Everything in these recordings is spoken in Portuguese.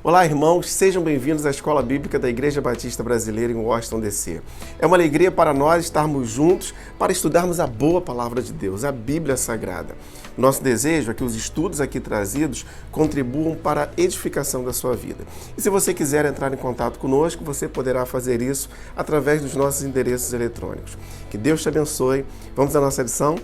Olá, irmãos, sejam bem-vindos à Escola Bíblica da Igreja Batista Brasileira em Washington, D.C. É uma alegria para nós estarmos juntos para estudarmos a boa palavra de Deus, a Bíblia Sagrada. Nosso desejo é que os estudos aqui trazidos contribuam para a edificação da sua vida. E se você quiser entrar em contato conosco, você poderá fazer isso através dos nossos endereços eletrônicos. Que Deus te abençoe. Vamos à nossa lição?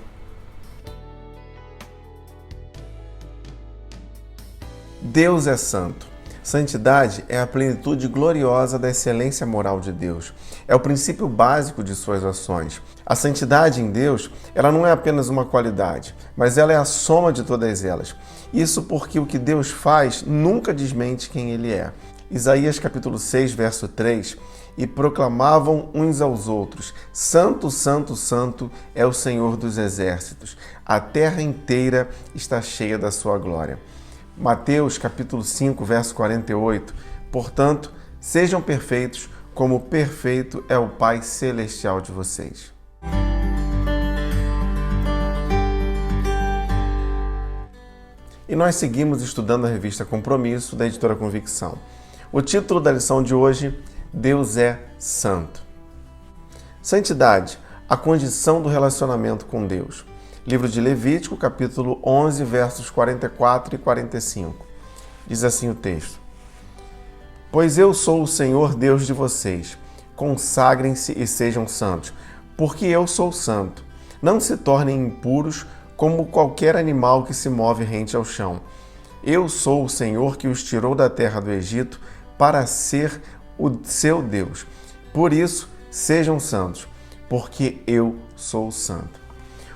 Deus é santo. Santidade é a plenitude gloriosa da excelência moral de Deus. É o princípio básico de suas ações. A santidade em Deus, ela não é apenas uma qualidade, mas ela é a soma de todas elas. Isso porque o que Deus faz nunca desmente quem Ele é. Isaías capítulo 6, verso 3, e proclamavam uns aos outros: Santo, Santo, Santo é o Senhor dos exércitos. A terra inteira está cheia da sua glória. Mateus capítulo 5, verso 48. Portanto, sejam perfeitos, como perfeito é o Pai Celestial de vocês. E nós seguimos estudando a revista Compromisso, da editora Convicção. O título da lição de hoje: Deus é Santo. Santidade, a condição do relacionamento com Deus. Livro de Levítico, capítulo 11, versos 44 e 45. Diz assim o texto: Pois eu sou o Senhor Deus de vocês. Consagrem-se e sejam santos, porque eu sou santo. Não se tornem impuros como qualquer animal que se move rente ao chão. Eu sou o Senhor que os tirou da terra do Egito para ser o seu Deus. Por isso, sejam santos, porque eu sou santo.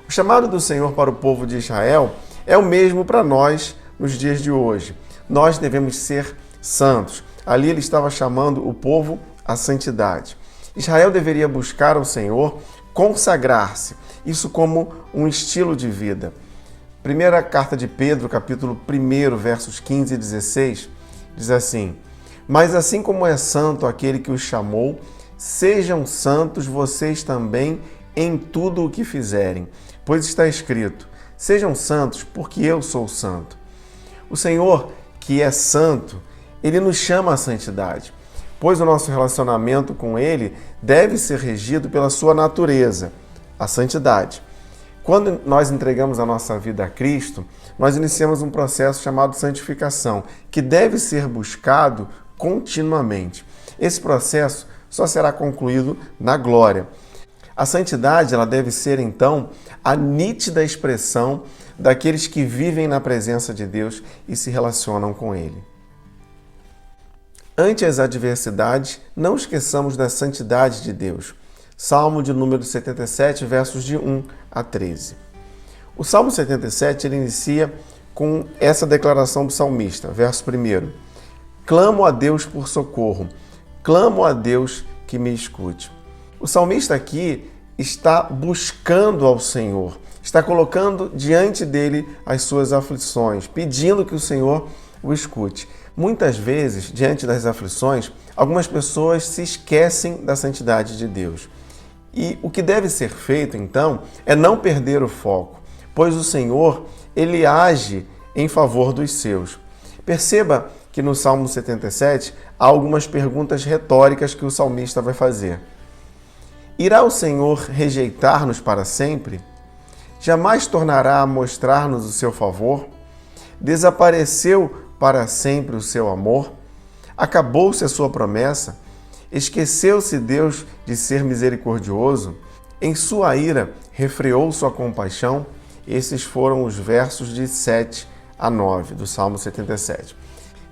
O chamado do Senhor para o povo de Israel é o mesmo para nós nos dias de hoje. Nós devemos ser santos. Ali ele estava chamando o povo à santidade. Israel deveria buscar ao Senhor, consagrar-se, isso como um estilo de vida. Primeira carta de Pedro, capítulo 1, versos 15 e 16, diz assim: Mas assim como é santo aquele que os chamou, sejam santos vocês também em tudo o que fizerem, pois está escrito: sejam santos, porque eu sou santo. O Senhor, que é santo, Ele nos chama à santidade, pois o nosso relacionamento com Ele deve ser regido pela sua natureza, a santidade. Quando nós entregamos a nossa vida a Cristo, nós iniciamos um processo chamado santificação, que deve ser buscado continuamente. Esse processo só será concluído na glória. A santidade, ela deve ser, então, a nítida expressão daqueles que vivem na presença de Deus e se relacionam com Ele. Ante as adversidades, não esqueçamos da santidade de Deus. Salmo de número 77, versos de 1 a 13. O Salmo 77, ele inicia com essa declaração do salmista, verso 1. Clamo a Deus por socorro, clamo a Deus que me escute. O salmista aqui está buscando ao Senhor, está colocando diante dele as suas aflições, pedindo que o Senhor o escute. Muitas vezes, diante das aflições, algumas pessoas se esquecem da santidade de Deus. E o que deve ser feito, então, é não perder o foco, pois o Senhor, Ele age em favor dos seus. Perceba que no Salmo 77 há algumas perguntas retóricas que o salmista vai fazer. Irá o Senhor rejeitar-nos para sempre? Jamais tornará a mostrar-nos o seu favor? Desapareceu para sempre o seu amor? Acabou-se a sua promessa? Esqueceu-se Deus de ser misericordioso? Em sua ira, refreou sua compaixão? Esses foram os versos de 7 a 9 do Salmo 77.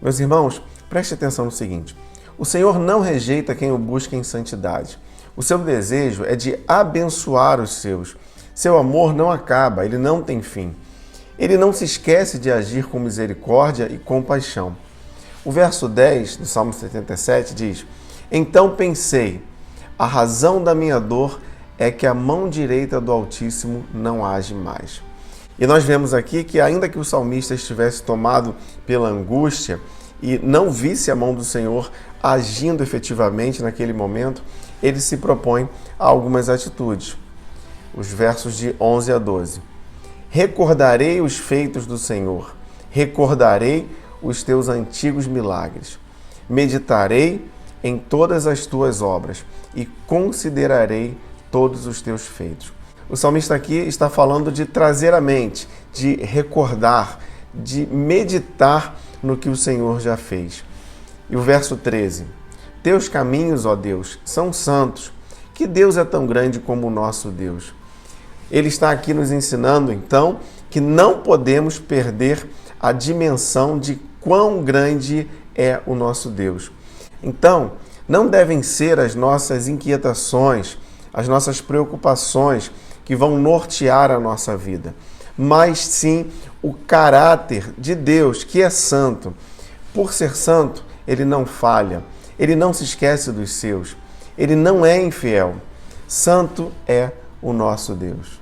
Meus irmãos, preste atenção no seguinte: o Senhor não rejeita quem o busca em santidade. O seu desejo é de abençoar os seus. Seu amor não acaba, ele não tem fim. Ele não se esquece de agir com misericórdia e compaixão. O verso 10 do Salmo 77 diz: Então pensei, a razão da minha dor é que a mão direita do Altíssimo não age mais. E nós vemos aqui que, ainda que o salmista estivesse tomado pela angústia e não visse a mão do Senhor agindo efetivamente naquele momento, ele se propõe a algumas atitudes. Os versos de 11 a 12. Recordarei os feitos do Senhor, recordarei os teus antigos milagres. Meditarei em todas as tuas obras e considerarei todos os teus feitos. O salmista aqui está falando de trazer à mente, de recordar, de meditar no que o Senhor já fez. E o verso 13. Teus caminhos, ó Deus, são santos. Que Deus é tão grande como o nosso Deus? Ele está aqui nos ensinando, então, que não podemos perder a dimensão de quão grande é o nosso Deus. Então, não devem ser as nossas inquietações, as nossas preocupações que vão nortear a nossa vida, mas sim o caráter de Deus, que é santo. Por ser santo, ele não falha, ele não se esquece dos seus, ele não é infiel. Santo é o nosso Deus.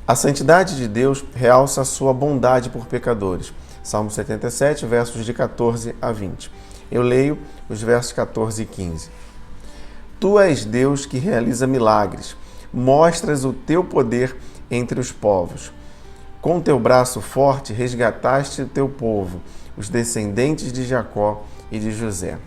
A santidade de Deus realça a sua bondade por pecadores. Salmo 77, versos de 14 a 20. Eu leio os versos 14 e 15. Tu és Deus que realiza milagres, mostras o teu poder entre os povos. Com teu braço forte resgataste o teu povo, os descendentes de Jacó e de José.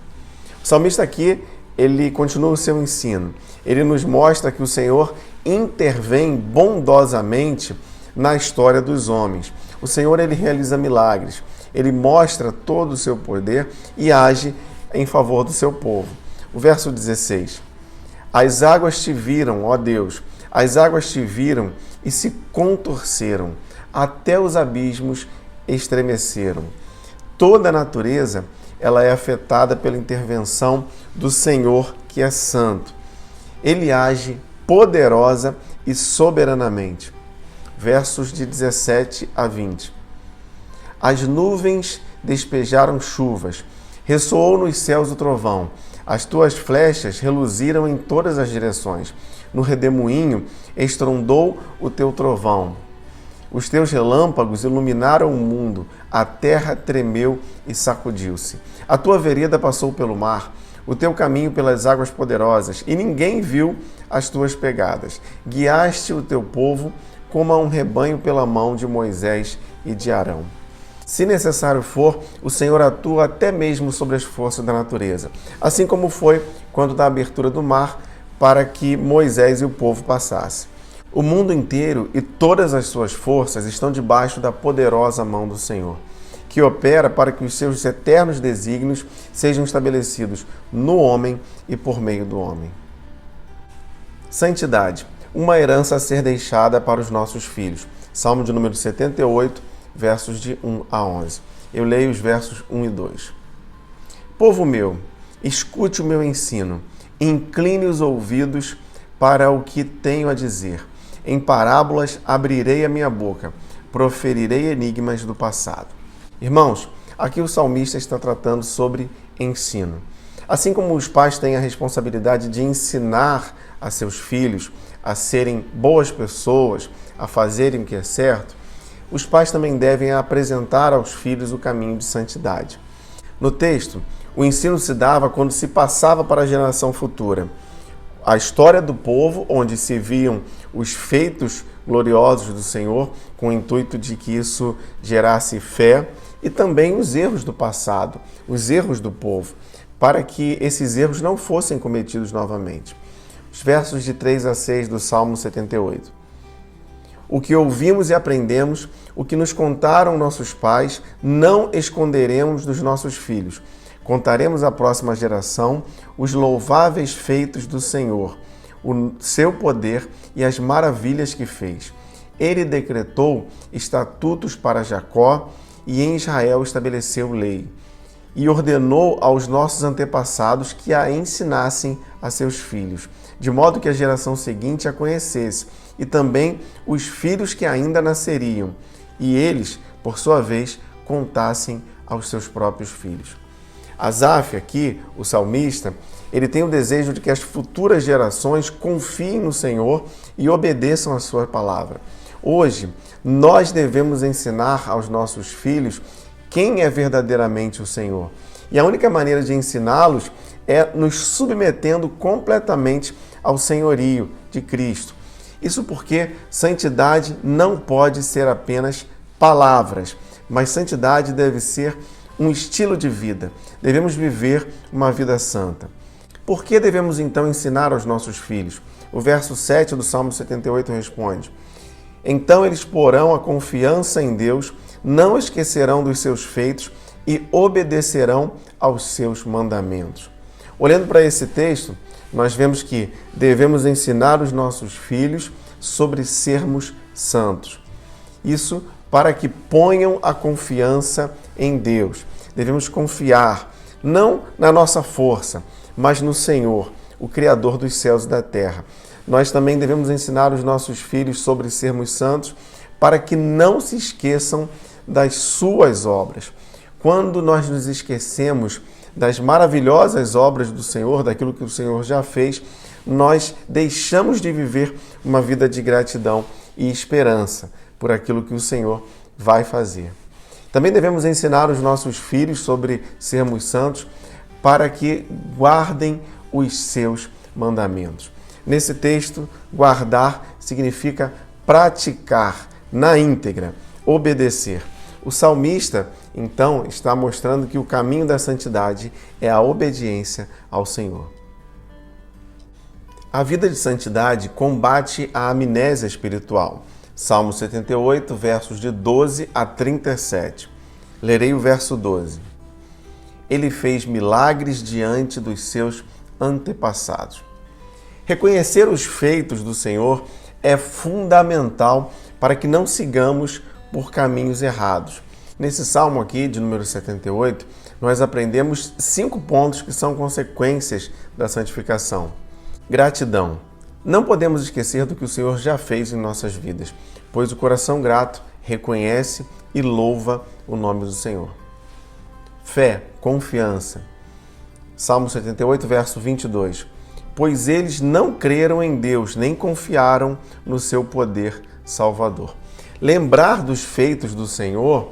O salmista aqui, ele continua o seu ensino. Ele nos mostra que o Senhor intervém bondosamente na história dos homens. O Senhor, ele realiza milagres. Ele mostra todo o seu poder e age em favor do seu povo. O verso 16. As águas te viram, ó Deus, as águas te viram e se contorceram, até os abismos estremeceram. Toda a natureza, ela é afetada pela intervenção do Senhor, que é santo. Ele age poderosa e soberanamente. Versos de 17 a 20. As nuvens despejaram chuvas, ressoou nos céus o trovão, as tuas flechas reluziram em todas as direções. No redemoinho estrondou o teu trovão. Os teus relâmpagos iluminaram o mundo, a terra tremeu e sacudiu-se. A tua vereda passou pelo mar, o teu caminho pelas águas poderosas, e ninguém viu as tuas pegadas. Guiaste o teu povo como a um rebanho pela mão de Moisés e de Arão. Se necessário for, o Senhor atua até mesmo sobre as forças da natureza, assim como foi quando da abertura do mar para que Moisés e o povo passassem. O mundo inteiro e todas as suas forças estão debaixo da poderosa mão do Senhor, que opera para que os seus eternos desígnios sejam estabelecidos no homem e por meio do homem. Santidade, uma herança a ser deixada para os nossos filhos. Salmo de número 78, versos de 1 a 11. Eu leio os versos 1 e 2. Povo meu, escute o meu ensino, incline os ouvidos para o que tenho a dizer. Em parábolas abrirei a minha boca, proferirei enigmas do passado. Irmãos, aqui o salmista está tratando sobre ensino. Assim como os pais têm a responsabilidade de ensinar a seus filhos a serem boas pessoas, a fazerem o que é certo, os pais também devem apresentar aos filhos o caminho de santidade. No texto, o ensino se dava quando se passava para a geração futura. A história do povo, onde se viam os feitos gloriosos do Senhor, com o intuito de que isso gerasse fé, e também os erros do passado, os erros do povo, para que esses erros não fossem cometidos novamente. Os versos de 3 a 6 do Salmo 78. O que ouvimos e aprendemos, o que nos contaram nossos pais, não esconderemos dos nossos filhos. Contaremos à próxima geração os louváveis feitos do Senhor, o seu poder e as maravilhas que fez. Ele decretou estatutos para Jacó e em Israel estabeleceu lei. E ordenou aos nossos antepassados que a ensinassem a seus filhos, de modo que a geração seguinte a conhecesse, e também os filhos que ainda nasceriam, e eles, por sua vez, contassem aos seus próprios filhos. Asaf, aqui, o salmista, ele tem o desejo de que as futuras gerações confiem no Senhor e obedeçam a sua palavra. Hoje, nós devemos ensinar aos nossos filhos quem é verdadeiramente o Senhor. E a única maneira de ensiná-los é nos submetendo completamente ao senhorio de Cristo. Isso porque santidade não pode ser apenas palavras, mas santidade deve ser um estilo de vida. Devemos viver uma vida santa. Por que devemos então ensinar aos nossos filhos? O verso 7 do Salmo 78 responde: então eles porão a confiança em Deus, não esquecerão dos seus feitos e obedecerão aos seus mandamentos. Olhando para esse texto, nós vemos que devemos ensinar os nossos filhos sobre sermos santos. Isso para que ponham a confiança em Deus. Devemos confiar não na nossa força, mas no Senhor, o Criador dos céus e da terra. Nós também devemos ensinar os nossos filhos sobre sermos santos para que não se esqueçam das suas obras. Quando nós nos esquecemos das maravilhosas obras do Senhor, daquilo que o Senhor já fez, nós deixamos de viver uma vida de gratidão e esperança por aquilo que o Senhor vai fazer. Também devemos ensinar os nossos filhos sobre sermos santos para que guardem os seus mandamentos. Nesse texto, guardar significa praticar na íntegra, obedecer. O salmista, então, está mostrando que o caminho da santidade é a obediência ao Senhor. A vida de santidade combate a amnésia espiritual. Salmo 78, versos de 12 a 37. Lerei o verso 12. Ele fez milagres diante dos seus antepassados. Reconhecer os feitos do Senhor é fundamental para que não sigamos por caminhos errados. Nesse salmo aqui, de número 78, nós aprendemos 5 pontos que são consequências da santificação. Gratidão. Não podemos esquecer do que o Senhor já fez em nossas vidas, pois o coração grato reconhece e louva o nome do Senhor. Fé, confiança. Salmo 78, verso 22. Pois eles não creram em Deus, nem confiaram no seu poder salvador. Lembrar dos feitos do Senhor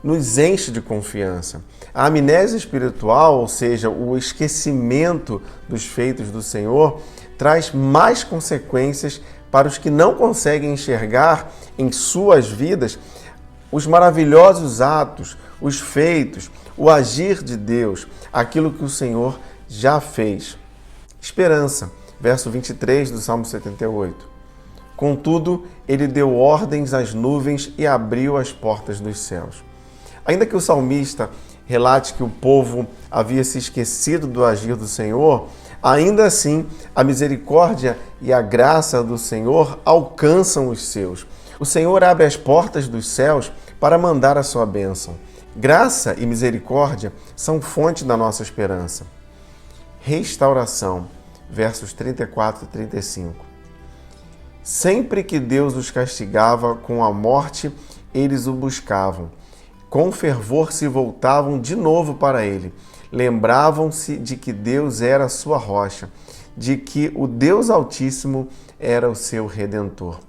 nos enche de confiança. A amnésia espiritual, ou seja, o esquecimento dos feitos do Senhor, traz mais consequências para os que não conseguem enxergar em suas vidas os maravilhosos atos, os feitos, o agir de Deus, aquilo que o Senhor já fez. Esperança, verso 23 do Salmo 78. Contudo, ele deu ordens às nuvens e abriu as portas dos céus. Ainda que o salmista relate que o povo havia se esquecido do agir do Senhor, ainda assim a misericórdia e a graça do Senhor alcançam os seus. O Senhor abre as portas dos céus para mandar a sua bênção. Graça e misericórdia são fonte da nossa esperança. Restauração, versos 34 e 35. Sempre que Deus os castigava com a morte, eles o buscavam. Com fervor se voltavam de novo para ele. Lembravam-se de que Deus era a sua rocha, de que o Deus Altíssimo era o seu Redentor.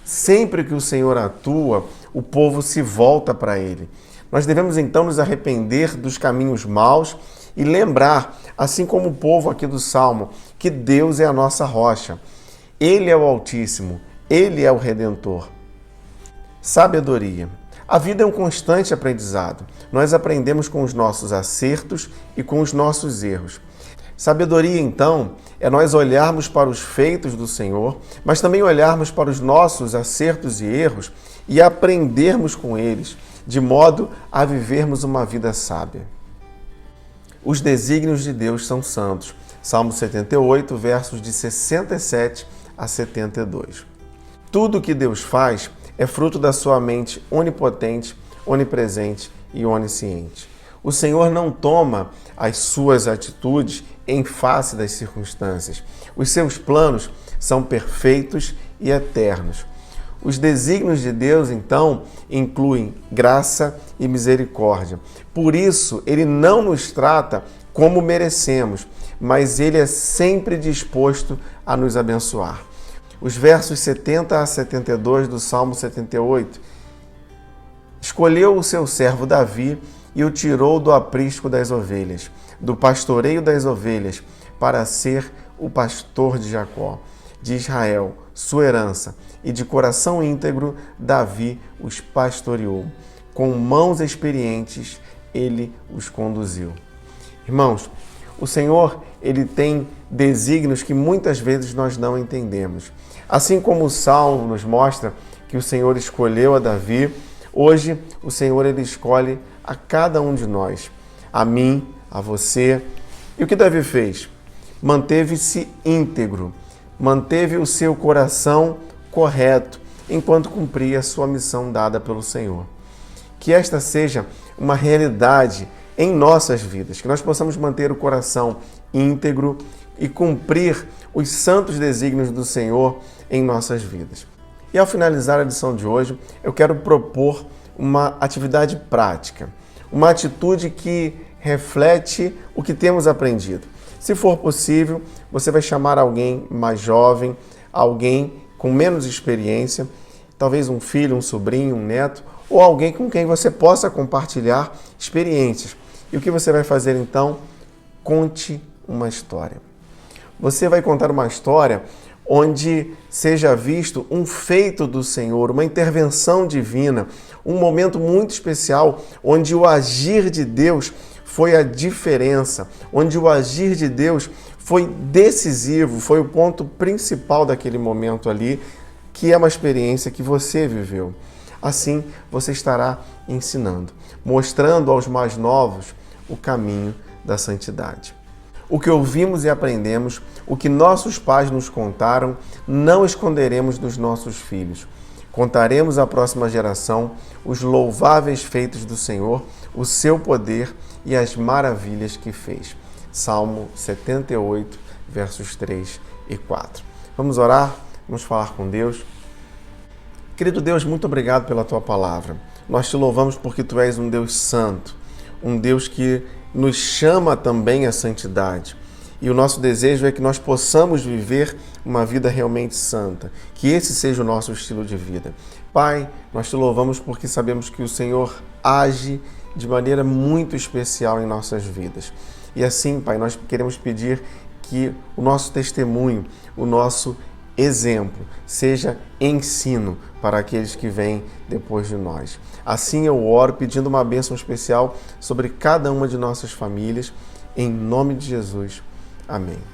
Sempre que o Senhor atua, o povo se volta para ele. Nós devemos então nos arrepender dos caminhos maus e lembrar, assim como o povo aqui do Salmo, que Deus é a nossa rocha. Ele é o Altíssimo, Ele é o Redentor. Sabedoria. A vida é um constante aprendizado. Nós aprendemos com os nossos acertos e com os nossos erros. Sabedoria, então, é nós olharmos para os feitos do Senhor, mas também olharmos para os nossos acertos e erros e aprendermos com eles, de modo a vivermos uma vida sábia. Os desígnios de Deus são santos. Salmo 78, versos de 67 a 72. Tudo que Deus faz é fruto da sua mente onipotente, onipresente e onisciente. O Senhor não toma as suas atitudes em face das circunstâncias. Os seus planos são perfeitos e eternos. Os desígnios de Deus, então, incluem graça e misericórdia. Por isso, Ele não nos trata como merecemos, mas Ele é sempre disposto a nos abençoar. Os versos 70 a 72 do Salmo 78. Escolheu o seu servo Davi e o tirou do aprisco das ovelhas, do pastoreio das ovelhas, para ser o pastor de Jacó, de Israel, sua herança, e de coração íntegro Davi os pastoreou. Com mãos experientes Ele os conduziu. Irmãos, o Senhor, Ele tem desígnios que muitas vezes nós não entendemos. Assim como o Salmo nos mostra que o Senhor escolheu a Davi, hoje o Senhor, Ele escolhe a cada um de nós, a mim, a você. E o que Davi fez? Manteve-se íntegro, manteve o seu coração correto, enquanto cumpria a sua missão dada pelo Senhor. Que esta seja uma realidade em nossas vidas, que nós possamos manter o coração íntegro e cumprir os santos desígnios do Senhor em nossas vidas. E ao finalizar a lição de hoje, eu quero propor uma atividade prática, uma atitude que reflete o que temos aprendido. Se for possível, você vai chamar alguém mais jovem, alguém com menos experiência, talvez um filho, um sobrinho, um neto, ou alguém com quem você possa compartilhar experiências. E o que você vai fazer então? Conte uma história. Você vai contar uma história onde seja visto um feito do Senhor, uma intervenção divina, um momento muito especial onde o agir de Deus foi a diferença, onde o agir de Deus foi decisivo, foi o ponto principal daquele momento ali, que é uma experiência que você viveu. Assim, você estará ensinando, mostrando aos mais novos o caminho da santidade. O que ouvimos e aprendemos, o que nossos pais nos contaram, não esconderemos dos nossos filhos. Contaremos à próxima geração os louváveis feitos do Senhor, o seu poder e as maravilhas que fez. Salmo 78, versos 3 e 4. Vamos orar? Vamos falar com Deus? Querido Deus, muito obrigado pela Tua palavra. Nós Te louvamos porque Tu és um Deus santo, um Deus que nos chama também à santidade. E o nosso desejo é que nós possamos viver uma vida realmente santa, que esse seja o nosso estilo de vida. Pai, nós Te louvamos porque sabemos que o Senhor age de maneira muito especial em nossas vidas. E assim, Pai, nós queremos pedir que o nosso testemunho, o nosso exemplo, seja ensino para aqueles que vêm depois de nós. Assim eu oro pedindo uma bênção especial sobre cada uma de nossas famílias, em nome de Jesus. Amém.